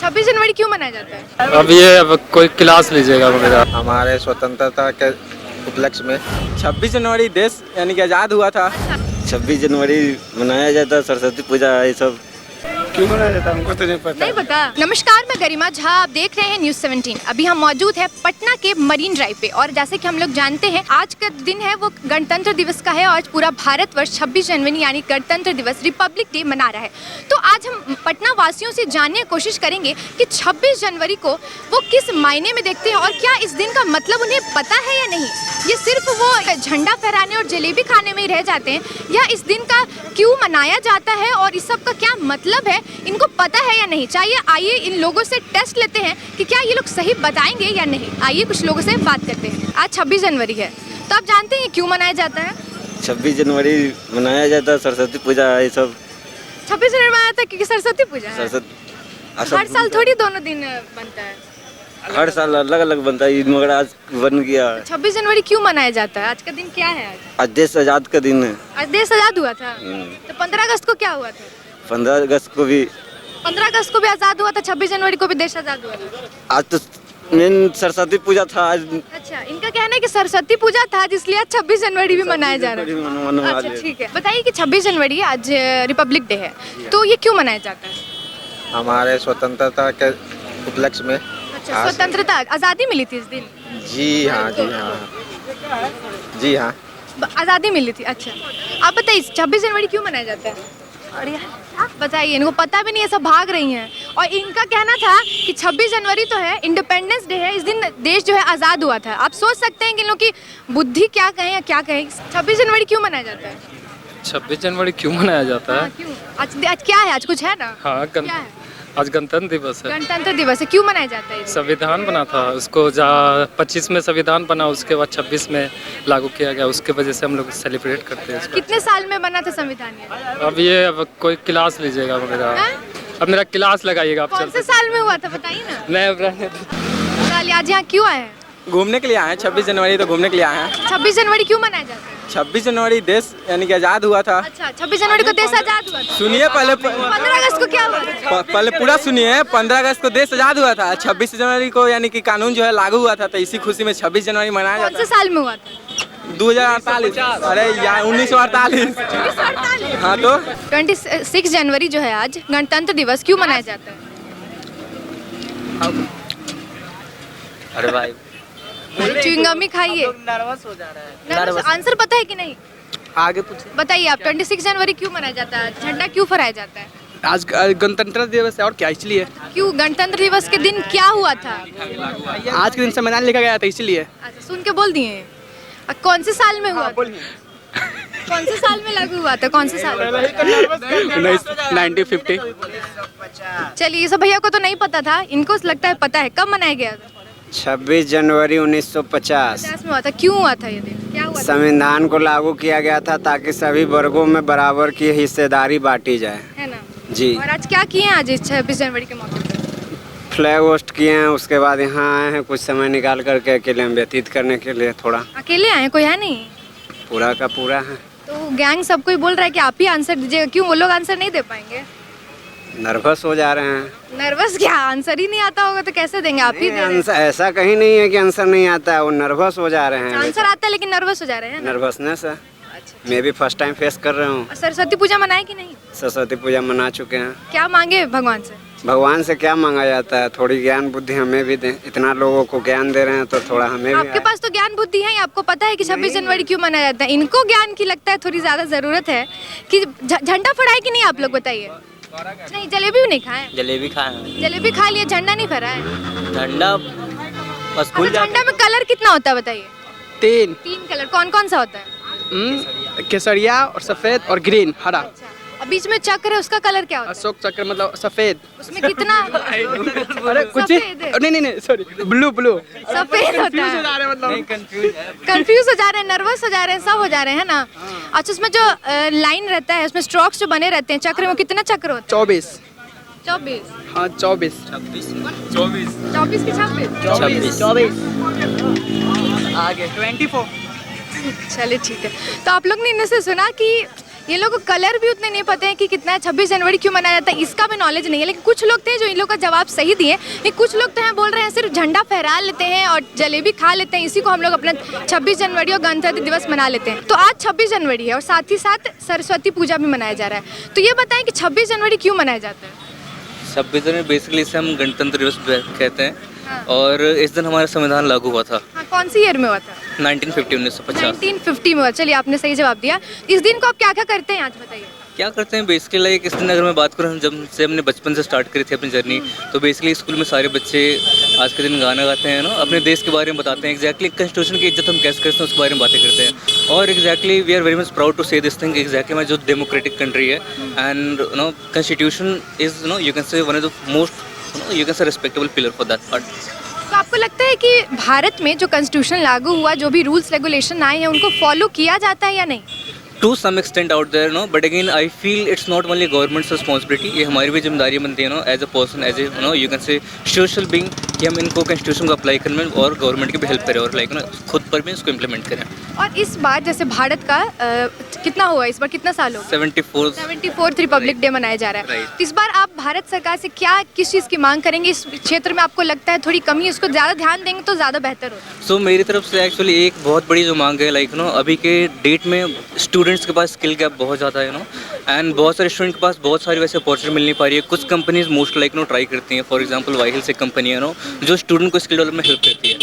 26 जनवरी क्यों मनाया जाता है? अब कोई क्लास लीजिएगा वगैरह। हमारे स्वतंत्रता के उपलक्ष्य में 26 जनवरी देश यानी कि आज़ाद हुआ था। 26 जनवरी मनाया जाता है, सरस्वती पूजा ये सब। क्यों मनाया जाता है हमको तो नहीं पता। नहीं पता। नमस्कार, मैं गरिमा झा, आप देख रहे हैं न्यूज़ 17। अभी हम मौजूद हैं पटना के मरीन ड्राइव पे और जैसे कि हम लोग जानते हैं आज का दिन है वो गणतंत्र दिवस का है और आज पूरा भारतवर्ष 26 जनवरी यानी गणतंत्र दिवस रिपब्लिक डे मना रहा है। तो आज हम पटना वासियों से जानने की कोशिश करेंगे कि 26 जनवरी को वो किस मायने में देखते हैं और क्या इस दिन का मतलब उन्हें पता है या नहीं। ये सिर्फ वो झंडा फहराने और जलेबी खाने में ही रह जाते हैं या इस दिन का क्यों मनाया जाता है और इस सब का क्या मतलब है इनको पता है या नहीं। चाहिए आइए इन लोगों से टेस्ट लेते हैं कि क्या ये लोग सही बताएंगे या नहीं। आइए कुछ लोगों से बात करते हैं। आज 26 जनवरी है तो आप जानते हैं क्यों मनाया जाता है? 26 जनवरी मनाया जाता है, सरस्वती पूजा ये सब। 26 जनवरी मनाया जाता है क्योंकि सरस्वती पूजा है। सरस्वती हर साल थोड़ी दोनों दिन बनता है, हर साल अलग अलग बनता है, मगर आज बन गया। 26 जनवरी क्यों मनाया जाता है? आज का दिन क्या है? आज देश आजाद का दिन है। आज देश आजाद हुआ था तो 15 अगस्त को क्या हुआ था? 15 अगस्त को भी 15 अगस्त को भी आजाद हुआ था, 26 जनवरी को भी देश आजाद हुआ था। आज तो मेन सरस्वती पूजा था आज। अच्छा, इनका कहना है कि सरस्वती पूजा था जिसलिए आज 26 जनवरी भी मनाया जा रहा है। अच्छा ठीक है, बताइए कि 26 जनवरी आज रिपब्लिक डे है तो ये क्यों मनाया जाता है? हमारे स्वतंत्रता के उपलक्ष्य में। अच्छा, स्वतंत्रता आज़ादी मिली थी इस दिन? जी हाँ जी हाँ जी हाँ। आज़ादी मिली थी। अच्छा, आप बताइए 26 जनवरी क्यों मनाया जाता है? और आप बताइए, इनको पता भी नहीं है, सब भाग रही हैं। और इनका कहना था कि 26 जनवरी तो है, इंडिपेंडेंस डे है, इस दिन देश जो है आज़ाद हुआ था। आप सोच सकते हैं कि इन लोग की बुद्धि क्या कहें या क्या कहें। 26 जनवरी क्यों मनाया जाता है? 26 जनवरी क्यों मनाया जाता है? हाँ, क्यों? आज क्या है? आज कुछ है ना? हाँ, क्या है? आज गणतंत्र दिवस है। गणतंत्र दिवस है, क्यों मनाया जाता है? संविधान बना था, उसको 25 में संविधान बना, उसके बाद 26 में लागू किया गया, उसके वजह से हम लोग सेलिब्रेट करते हैं इसको। कितने साल में बना था संविधान ये? अब कोई क्लास लीजिएगा वगैरह। हाँ? अब मेरा क्लास लगाइएगा आप। कौन से साल में हुआ था बताइए ना। मैं आज यहाँ क्यों आए हैं? घूमने के लिए आए हैं। 26 जनवरी तो घूमने के लिए आए हैं। 26 जनवरी क्यों मनाया जाता है? 26 जनवरी देश यानी कि आज़ाद हुआ था। अच्छा, 26 जनवरी को देश आजाद हुआ था। सुनिए पहले 15 अगस्त को क्या हुआ था? पहले पूरा सुनिए। 15 अगस्त को देश आज़ाद हुआ था। 26 जनवरी को यानी कि कानून जो है लागू हुआ था, तो इसी खुशी में 26 जनवरी मनाया कौन जाता से है। साल में हुआ था? 2048। अरे यार 1948। हाँ तो 26 जनवरी जो है आज गणतंत्र दिवस क्यों मनाया जाता है? अरे भाई च्युइंगम ही खाइए। नर्वस हो जा रहा है। आंसर पता है कि नहीं? आगे पूछिए। बताइए आप, 26 जनवरी क्यों मनाया जाता है? झंडा क्यों फहराया जाता है? आज गणतंत्र दिवस है और क्या, इसलिए। क्यों? गणतंत्र दिवस के दिन क्या हुआ था? आज के दिन संविधान लिखा गया था, इसलिए। अच्छा, सुन के बोल दिए। कौन से साल में हुआ? कौन से साल में लागू हुआ था? कौन से साल? 1950। चलिए, ये सब भैया को तो नहीं पता था, इनको लगता है पता है। कब मनाया गया था? 26 जनवरी 1950 में हुआ था। क्यों हुआ था ये दिन? क्या हुआ था? संविधान को लागू किया गया था ताकि सभी वर्गों में बराबर की हिस्सेदारी बांटी जाए। है ना जी। और आज क्या किए हैं आज इस 26 जनवरी के मौके पर? फ्लैग होस्ट किए हैं, उसके बाद यहाँ आए हैं कुछ समय निकाल करके अकेले में व्यतीत करने के लिए। थोड़ा अकेले आए, कोई है नहीं? पूरा का पूरा है। तो गैंग सब कोई बोल रहा है कि आप ही आंसर दीजिएगा, क्यों वो लोग आंसर नहीं दे पाएंगे? नर्वस हो जा रहे हैं। नर्वस क्या? आंसर ही नहीं आता होगा तो कैसे देंगे? आप ही दे दें। ऐसा कहीं नहीं है कि आंसर नहीं आता है, वो नर्वस हो जा रहे हैं। आंसर आता है लेकिन नर्वस हो जा रहे हैं ना? नर्वसनेस है। अच्छा। मैं भी फर्स्ट टाइम फेस कर रहा हूँ। और सरस्वती पूजा मनाए कि नहीं? सरस्वती पूजा मना चुके हैं। क्या मांगे भगवान से? भगवान से क्या मांगा जाता है? थोड़ी ज्ञान बुद्धि हमें भी दें। इतना लोगों को ज्ञान दे रहे हैं तो थोड़ा हमें भी। आपके पास तो ज्ञान बुद्धि है, आपको पता है कि 26 जनवरी क्यों मनाया जाता है। इनको ज्ञान की लगता है थोड़ी ज्यादा जरूरत है कि झंडा फहराए कि नहीं आप लोग बताइए। नहीं, जलेबी भी नहीं खाए? जलेबी खाए, जलेबी खा लिए, झंडा नहीं फहराए? झंडा बस फूल झंडा में कलर कितना होता है बताइए? 3 कलर। कौन कौन सा होता है? केसरिया और सफेद और ग्रीन, हरा। और बीच में चक्र है, उसका कलर क्या होता है? अशोक चक्र मतलब सफेद। उसमें कितना? अरे कुछ सफेद है। नहीं सॉरी, ब्लू सफेद होता है। मतलब कंफ्यूज हो जा रहे हैं, नर्वस हो जा रहे हैं, सब हो जा रहे हैं ना। अच्छा, उसमें जो लाइन रहता है, उसमें स्ट्रोक्स जो बने रहते हैं चक्र में, कितना चक्र होता है? 24। 24। हाँ 24। 24 की 26? आगे 24। चलिए ठीक है। तो आप लोग ने इनसे सुना कि ये लोग को कलर भी उतने नहीं पता है कि कितना 26 जनवरी क्यों मनाया जाता है, इसका भी नॉलेज नहीं है। लेकिन कुछ लोग थे जो इन लोग का जवाब सही दिए, लेकिन कुछ लोग तो हैं बोल रहे हैं सिर्फ झंडा फहरा लेते हैं और जलेबी खा लेते हैं, इसी को हम लोग अपना 26 जनवरी और गणतंत्र दिवस मना लेते हैं। तो आज 26 जनवरी है और साथ ही साथ सरस्वती पूजा भी मनाया जा रहा है। तो ये बताएं कि 26 जनवरी क्यों मनाया जाता है? 26 जनवरी बेसिकली इसे हम गणतंत्र दिवस कहते हैं। और इस दिन हमारा संविधान लागू हुआ था। हाँ, कौन सी ईयर में हुआ था? 1950 1950 में हुआ। चलिए, आपने सही जवाब दिया। इस दिन को आप क्या क्या करते हैं आज बताइए? क्या करते हैं बेसिकली लाइक इस दिन अगर मैं बात करूँ, जब से हमने बचपन से स्टार्ट करी थी अपनी जर्नी, तो बेसिकली स्कूल में सारे बच्चे आज के दिन गाना गाते हैं ना, अपने देश के बारे में बताते हैं, एग्जैक्टली कॉन्स्टिट्यूशन की इज्जत हम कैसे करते हैं उसके बारे में बातें करते हैं। और exactly we are very much proud to say this thing, exactly हमारी जो डेमोक्रेटिक कंट्री है and constitution is you can say one of the most you can say respectable pillar for that part. तो आपको लगता है कि भारत में जो कॉन्स्टिट्यूशन लागू हुआ, जो भी रूल्स रेगुलेशन आए हैं, उनको फॉलो किया जाता है या नहीं? To some extent out there no, but again I feel it's not only government's responsibility, ये हमारी भी जिम्मेदारी बनती है no as a person, as a no you can say social being, कि हम इनको कॉन्स्टिट्यूशन को अप्लाई करने में और गवर्नमेंट की भी हेल्प करें और लाइक ना खुद पर भी इसको इम्प्लीमेंट करें। और इस बार जैसे भारत का कितना हुआ, इस बार कितना साल हो गया? 74th रिपब्लिक डे मनाया जा रहा है। Right. तो इस बार आप भारत सरकार से क्या किस चीज़ की मांग करेंगे? इस क्षेत्र में आपको लगता है थोड़ी कमी है, इसको ज़्यादा ध्यान देंगे तो ज़्यादा बेहतर होगा। सो मेरी तरफ से एक्चुअली एक बहुत बड़ी जो मांग है लाइक नो, अभी के डेट में स्टूडेंट्स के पास स्किल गैप बहुत ज़्यादा है नो, एंड बहुत सारे स्टूडेंट के पास बहुत सारी वैसे अपॉर्चुनिटी मिल नहीं पा रही है। कुछ companies most like know try करती हैं, फॉर एग्जांपल वाइहिल से कंपनी है नो जो स्टूडेंट को स्किल डेवलपमेंट हेल्प करती है।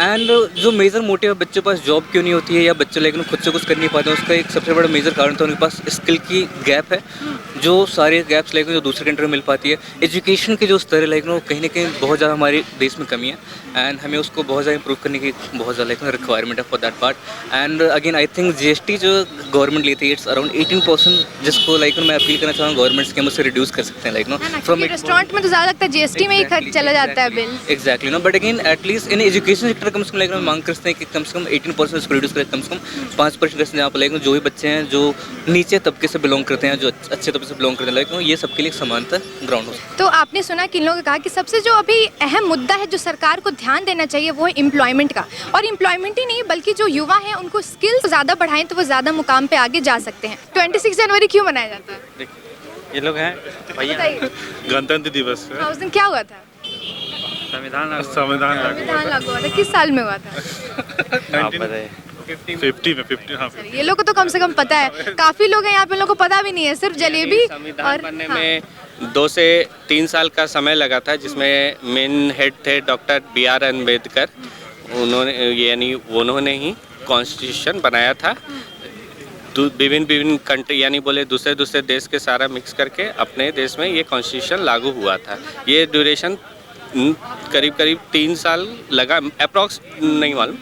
एंड जो मेजर मोटिव है बच्चों के पास जॉब क्यों नहीं होती है या बच्चे लाइक खुद से कुछ कर नहीं पाते हैं, उसका एक सबसे बड़ा मेजर कारण तो उनके पास स्किल की गैप है, जो सारे गैप्स लाइक जो दूसरे कंट्री में मिल पाती है। एजुकेशन के जो स्तर है लाइक नो कहीं ना कहीं बहुत ज़्यादा हमारे देश में कमी है, एंड हमें उसको बहुत ज़्यादा इंप्रूव करने की बहुत ज़्यादा लाइक रिक्वायरमेंट है for that part. And again I think GST जो गवर्नमेंट लेती है इट्स अराउंड 18%, जिसको लाइक मैं अपील करना चाहूँगा गवर्नमेंट्स के हम उससे रिड्यूस कर सकते हैं लाइक नो फ्रॉम रेस्टोरेंट में तो ज़्यादा लगता है जीएसटी में ही खर्च चला जाता है bill. Exactly no, but again at least in education sector कम से कम लाइक मांग करते हैं कि कम से कम 18% उसको रिड्यूस करें, कम से कम 5% जहाँ पर लाइक जो भी बच्चे हैं जो नीचे तबके से बिलोंग करते हैं, जो अच्छे तबके से बिलोंग करते हैं लाइक ये सबके लिए समानता ग्राउंड हो। तो आपने सुना कि इन लोगों ने कहा कि सबसे जो अभी अहम मुद्दा है जो सरकार को ध्यान देना चाहिए वो है एम्प्लॉयमेंट का, और एम्प्लॉयमेंट ही नहीं बल्कि जो युवा हैं उनको स्किल्स ज़्यादा बढ़ाएं तो वो ज़्यादा मुकाम पे आगे जा सकते हैं। 26 जनवरी क्यों मनाया जाता है? ये लोग हैं बताइए। गणतंत्र दिवस है। हाँ, उस दिन क्या हुआ था? संविधान संविधान लागू हुआ था। किस साल में हुआ था? 50 हाँ। ये लोग को तो कम से कम पता है, काफी लोग हैं यहाँ पे, लोगों को पता भी नहीं है, सिर्फ जलेबी संविधान बनने में 2 से 3 साल का समय लगा था, जिसमें मेन हेड थे डॉक्टर BR अम्बेडकर। उन्होंने ही कॉन्स्टिट्यूशन बनाया था। विभिन्न कंट्री यानी बोले दूसरे देश के सारा मिक्स करके अपने देश में ये कॉन्स्टिट्यूशन लागू हुआ था। ये ड्यूरेशन करीब 3 साल लगा, अप्रॉक्स नहीं मालूम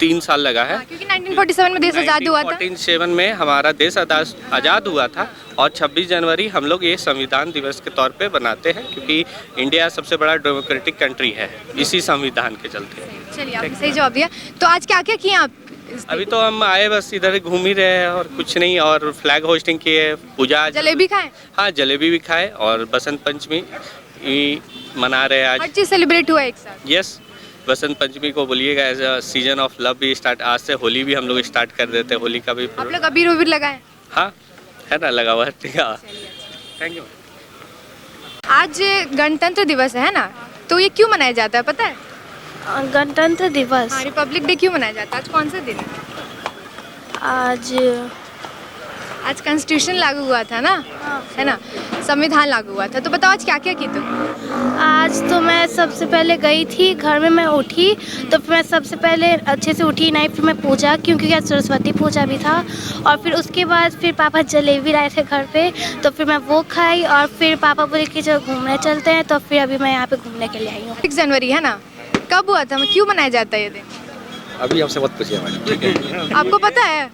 3 साल लगा है, क्योंकि 1947 में देश आज़ाद हुआ था। 1947 में हमारा देश आज़ाद हुआ था, और 26 जनवरी हम लोग ये संविधान दिवस के तौर पे बनाते हैं, क्योंकि इंडिया सबसे बड़ा डेमोक्रेटिक कंट्री है इसी संविधान के चलते। चलिए, आपने सही जवाब दिया। तो आज क्या क्या किए आप? अभी तो हम आए बस इधर घूम ही रहे हैं और कुछ नहीं, और फ्लैग होस्टिंग किए, पूजा, जलेबी खाए? हाँ जलेबी भी खाए, और बसंत पंचमी मना रहे हैं हर आज। चीज़ सेलिब्रेट हुआ एक साथ। यस, बसंत पंचमी को बोलिएगा as a season of love भी स्टार्ट, आज से होली भी हम लोग स्टार्ट कर देते हैं, होली का भी आप लोग अबीर उबीर लगाए? हाँ है ना, लगा हुआ है। ठीक है, थैंक यू। आज गणतंत्र दिवस है ना, तो ये क्यों मनाया जाता है पता है? गणतंत्र दिवस हाँ, रिपब्लिक डे क्यों मनाया जाता है? आज कौन सा दिन है? आज कॉन्स्टिट्यूशन लागू हुआ था ना, है ना, संविधान लागू हुआ था। तो बताओ आज क्या क्या की तुम? आज तो मैं सबसे पहले गई थी घर में, मैं उठी तो फिर मैं सबसे पहले अच्छे से उठी नहीं, फिर मैं पूजा, क्योंकि आज सरस्वती पूजा भी था, और फिर उसके बाद फिर पापा जलेबी लाए थे घर पे, तो फिर मैं वो खाई, और फिर पापा बोले कि चलो घूमने चलते हैं, तो फिर अभी मैं यहाँ पे घूमने के लिए आई हूँ। 6 जनवरी है ना, कब हुआ था, क्यों मनाया जाता है ये दिन? अभी हमसे मत पूछिए हमारी, ठीक है? आपको पता है?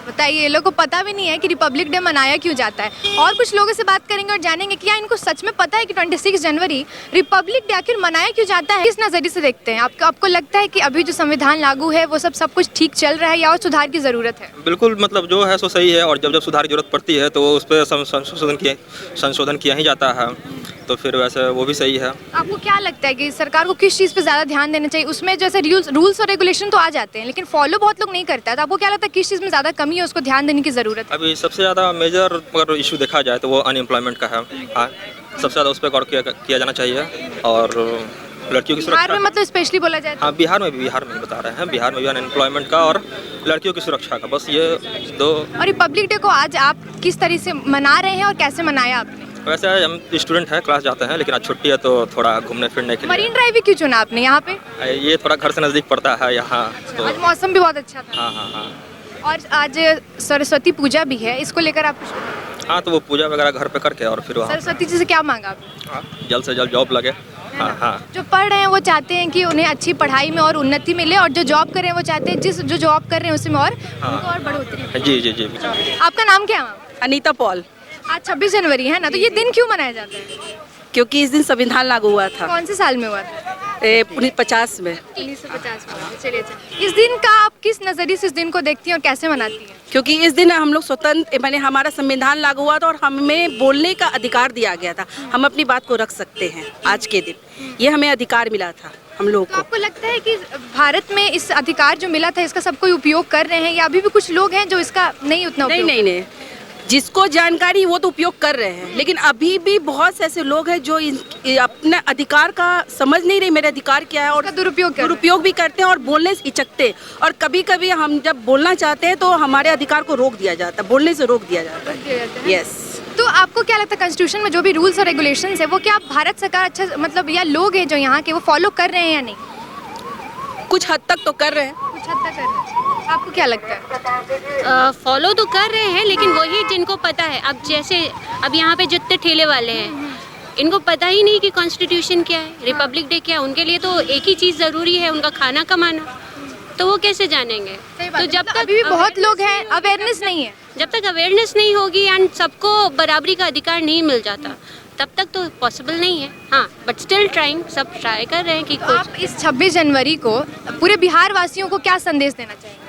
बताइए, ये लोग को पता भी नहीं है कि रिपब्लिक डे मनाया क्यों जाता है। और कुछ लोगों से बात करेंगे और जानेंगे कि क्या इनको सच में पता है कि 26 जनवरी रिपब्लिक डे आखिर मनाया क्यों जाता है। किस नज़रिए से देखते हैं? आपको लगता है कि अभी जो संविधान लागू है वो सब कुछ ठीक चल रहा है या और सुधार की ज़रूरत है? बिल्कुल, मतलब जो है सो सही है, और जब सुधार की जरूरत पड़ती है तो उस पर संशोधन किया ही जाता है। तो फिर वैसे वो भी सही है। आपको क्या लगता है कि सरकार को किस चीज़ पे ज़्यादा ध्यान देना चाहिए? उसमें जैसे रूल्स और रेगुलेशन तो आ जाते हैं, लेकिन फॉलो बहुत लोग नहीं करता है, तो आपको क्या लगता है किस चीज़ में ज़्यादा कमी है, उसको ध्यान देने की ज़रूरत है? अभी सबसे ज़्यादा मेजर अगर इशू देखा जाए तो वो अनएम्प्लॉयमेंट का है। हाँ, सबसे ज़्यादा उस पर गौर किया जाना चाहिए। और लड़कियों की बिहार सुरक्षा, में मतलब स्पेशली बोला जाए तो? हाँ बिहार में भी बता रहे हैं, बिहार में भी अनएम्प्लॉयमेंट का और लड़कियों की सुरक्षा का, बस ये दो। और रिपब्लिक डे को आज आप किस तरह से मना रहे हैं और कैसे मनाया आपने? वैसे हम स्टूडेंट हैं, क्लास जाते हैं, लेकिन आज छुट्टी है तो थोड़ा घूमने फिरने के लिए। मरीन ड्राइव भी क्यों चुना आपने यहाँ पे? ये थोड़ा घर से नज़दीक पड़ता है यहाँ तो। आज मौसम भी बहुत अच्छा था। हाँ हाँ हाँ। और आज सरस्वती पूजा भी है, इसको लेकर आप हाँ, तो वो पूजा वगैरह घर पे करके और फिर वहाँ सरस्वती जी से क्या मांगा आपने? हाँ, जल्द से जल्द जॉब लगे। हाँ हाँ। जो पढ़ रहे हैं वो चाहते हैं कि उन्हें अच्छी पढ़ाई में और उन्नति मिले, और जो जॉब कर रहे हैं वो चाहते हैं जो जॉब कर रहे हैं उसमें और उनको और बढ़ोतरी हो। जी जी जी। आपका नाम क्या है? अनीता पॉल। आज 26 जनवरी है ना, तो ये दिन क्यों मनाया जाता है? क्योंकि इस दिन संविधान लागू हुआ था। कौन से साल में हुआ था? 1950 में। 1950 में। चलिए अच्छा, इस दिन का आप किस नज़रिए से इस दिन को देखती हैं और कैसे मनाती हैं? क्योंकि इस दिन हम लोग स्वतंत्र, मैंने हमारा संविधान लागू हुआ था और हमें बोलने का अधिकार दिया गया था। हम अपनी बात को रख सकते हैं आज के दिन, ये हमें अधिकार मिला था हम लोग तो को। आपको लगता है कि भारत में इस अधिकार जो मिला था इसका सब कोई उपयोग कर रहे हैं, या अभी भी कुछ लोग हैं जो इसका नहीं उतना उपयोग? नहीं, जिसको जानकारी वो तो उपयोग कर रहे हैं, लेकिन अभी भी बहुत से ऐसे लोग हैं जो अपने अधिकार का समझ नहीं रहे, मेरे अधिकार क्या है, और दुरुपयोग भी करते हैं और बोलने से हिचकते। और कभी कभी हम जब बोलना चाहते हैं तो हमारे अधिकार को रोक दिया जाता है, बोलने से रोक दिया जाता है। यस। तो आपको क्या लगता है कॉन्स्टिट्यूशन में जो भी रूल्स और रेगुलेशंस है वो क्या भारत सरकार अच्छा मतलब या लोग हैं जो यहाँ के वो फॉलो कर रहे हैं या नहीं? कुछ हद तक तो कर रहे हैं। कुछ हद तक कर रहे हैं। आपको क्या लगता है? फॉलो तो कर रहे हैं, लेकिन वही जिनको पता है, अब जैसे अब यहाँ पे जितने ठेले वाले हैं इनको पता ही नहीं कि कॉन्स्टिट्यूशन क्या है, रिपब्लिक डे क्या है। उनके लिए तो एक ही चीज़ ज़रूरी है, उनका खाना कमाना, तो वो कैसे जानेंगे? तो जब तक अभी भी बहुत लोग हैं, अवेयरनेस नहीं है। जब तक अवेयरनेस नहीं होगी एंड सबको बराबरी का अधिकार नहीं मिल जाता तब तक तो पॉसिबल नहीं है। हाँ, बट स्टिल ट्राइंग, सब ट्राई कर रहे हैं कि कुछ। आप इस 26 जनवरी को पूरे बिहार वासियों को क्या संदेश देना चाहेंगे?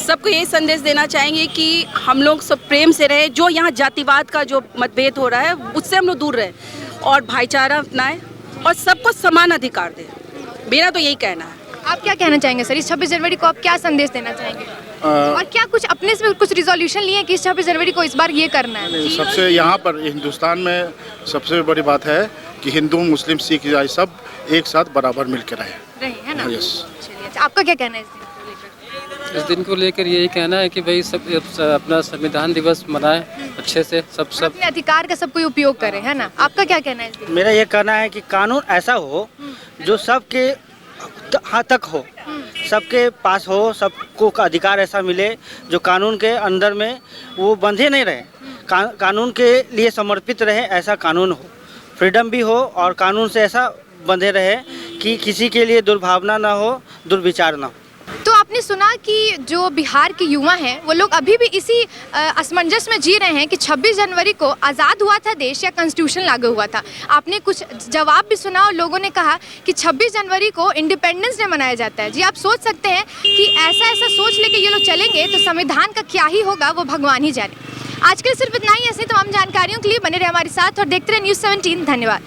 सबको ये संदेश देना चाहेंगे कि हम लोग सब प्रेम से रहे, जो यहाँ जातिवाद का जो मतभेद हो रहा है उससे हम लोग दूर रहे और भाईचारा अपनाएं और सबको समान अधिकार दें। मेरा तो यही कहना है। आप क्या कहना चाहेंगे सर, इस 26 जनवरी को आप क्या संदेश देना चाहेंगे? और क्या कुछ अपने से कुछ रिजोल्यूशन लिए कि इस 26 जनवरी को इस बार ये करना है? सबसे यहाँ पर हिंदुस्तान में सबसे बड़ी बात है कि हिंदू मुस्लिम सिख ईसाई सब एक साथ बराबर मिलकर रहे है ना? यस। चलिए अच्छा, आपका क्या कहना है इस दिन को लेकर यही कहना है कि भाई सब अपना संविधान दिवस मनाएं अच्छे से, सब अपने अधिकार का सब कोई उपयोग करे, है ना? आपका क्या कहना है इस दिन? मेरा ये कहना है कि कानून ऐसा हो जो सबके हाँ तक हो, सबके पास हो, सबको का अधिकार ऐसा मिले जो कानून के अंदर में वो बंधे नहीं रहे, कानून के लिए समर्पित रहे, ऐसा कानून हो, फ्रीडम भी हो और कानून से ऐसा बंधे रहे कि किसी के लिए दुर्भावना ना हो, दुर्विचार ना हो। तो आपने सुना कि जो बिहार के युवा हैं वो लोग अभी भी इसी असमंजस में जी रहे हैं कि 26 जनवरी को आज़ाद हुआ था देश या कॉन्स्टिट्यूशन लागू हुआ था। आपने कुछ जवाब भी सुना और लोगों ने कहा कि 26 जनवरी को इंडिपेंडेंस डे मनाया जाता है। जी, आप सोच सकते हैं कि ऐसा सोच लेके ये लोग चलेंगे तो संविधान का क्या ही होगा वो भगवान ही जाने। आज के लिए सिर्फ इतना ही। ऐसे तमाम जानकारियों के लिए बने रहे हमारे साथ और देखते रहे News 17। धन्यवाद।